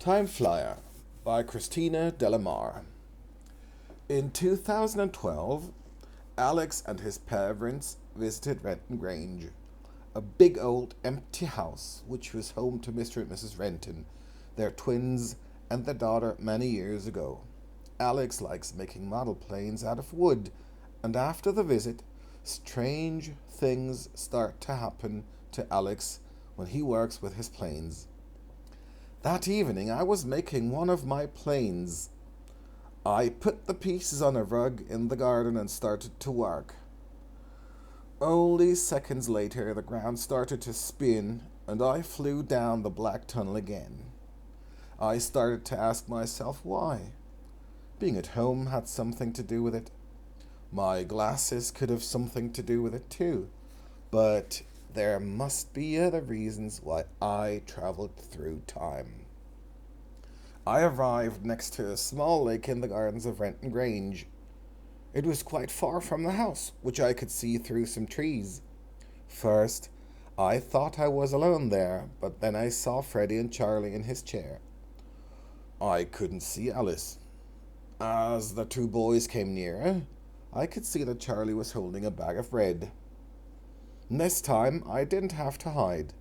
Time Flyer by Christina Delamar. In 2012, Alex and his parents visited Renton Grange, a big old empty house which was home to Mr. and Mrs. Renton, their twins, and their daughter many years ago. Alex likes making model planes out of wood, and after the visit, strange things start to happen to Alex when he works with his planes. That evening I was making one of my planes. I put the pieces on a rug in the garden and started to work. Only seconds later the ground started to spin and I flew down the black tunnel again. I started to ask myself why. Being at home had something to do with it. My glasses could have something to do with it too. But there must be other reasons why I traveled through time. I arrived next to a small lake in the gardens of Renton Grange. It was quite far from the house, which I could see through some trees. First, I thought I was alone there, but then I saw Freddie and Charlie in his chair. I couldn't see Alice. As the two boys came nearer, I could see that Charlie was holding a bag of bread. This time, I didn't have to hide.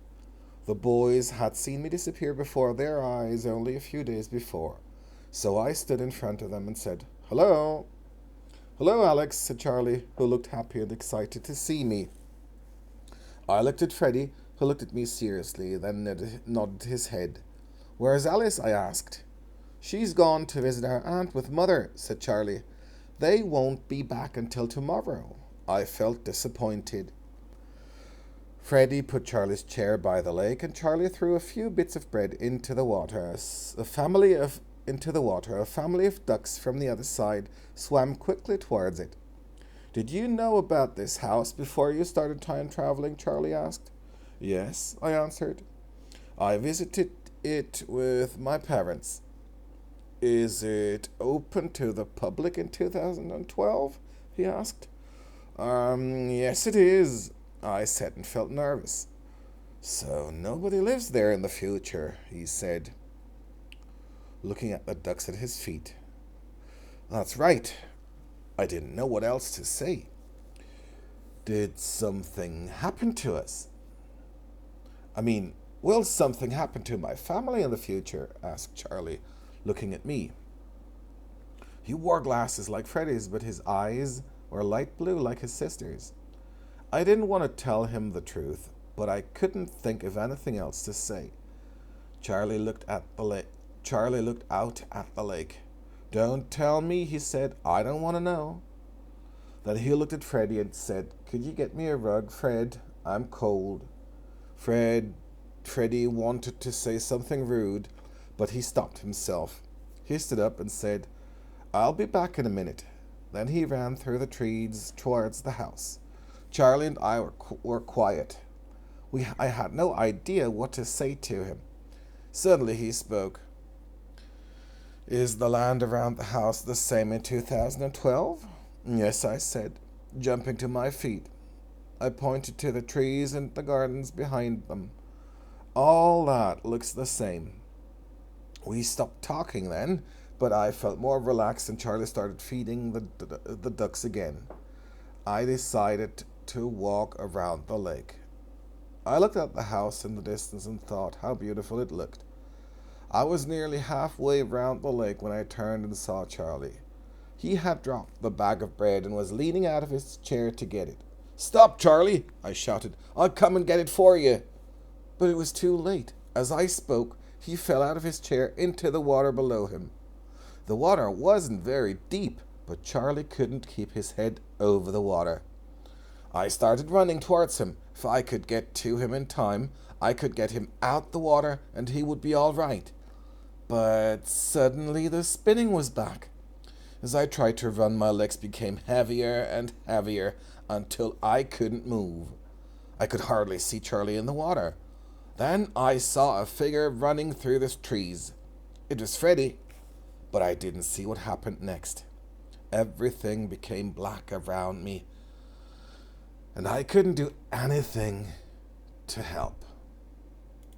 The boys had seen me disappear before their eyes only a few days before, so I stood in front of them and said, "Hello." "Hello, Alex," said Charlie, who looked happy and excited to see me. I looked at Freddie, who looked at me seriously, then nodded his head. "Where's Alice?" I asked. "She's gone to visit her aunt with Mother," said Charlie. "They won't be back until tomorrow." I felt disappointed. Freddie put Charlie's chair by the lake, and Charlie threw a few bits of bread into the water. A family of ducks from the other side swam quickly towards it. "Did you know about this house before you started time traveling?" Charlie asked. "Yes," I answered. "I visited it with my parents." "Is it open to the public in 2012? He asked. Yes it is," I said, and felt nervous. "So nobody lives there in the future," he said, looking at the ducks at his feet. "That's right." I didn't know what else to say. "Did something happen to us? Will something happen to my family in the future?" asked Charlie, looking at me. He wore glasses like Freddie's, but his eyes were light blue like his sister's. I didn't want to tell him the truth, but I couldn't think of anything else to say. Charlie looked out at the lake. "Don't tell me," he said. "I don't want to know." Then he looked at Freddie and said, "Could you get me a rug, Fred? I'm cold." Freddie wanted to say something rude, but he stopped himself. He stood up and said, "I'll be back in a minute." Then he ran through the trees towards the house. Charlie and I were quiet. I had no idea what to say to him. Suddenly he spoke. "Is the land around the house the same in 2012? "Yes," I said, jumping to my feet. I pointed to the trees and the gardens behind them. "All that looks the same." We stopped talking then, but I felt more relaxed and Charlie started feeding the ducks again. I decided to walk around the lake. I looked at the house in the distance and thought how beautiful it looked. I was nearly halfway around the lake when I turned and saw Charlie. He had dropped the bag of bread and was leaning out of his chair to get it. "Stop, Charlie!" I shouted. "I'll come and get it for you." But it was too late. As I spoke, he fell out of his chair into the water below him. The water wasn't very deep, but Charlie couldn't keep his head over the water. I started running towards him. If I could get to him in time, I could get him out the water and he would be all right. But suddenly the spinning was back. As I tried to run, my legs became heavier and heavier until I couldn't move. I could hardly see Charlie in the water. Then I saw a figure running through the trees. It was Freddie, but I didn't see what happened next. Everything became black around me, and I couldn't do anything to help.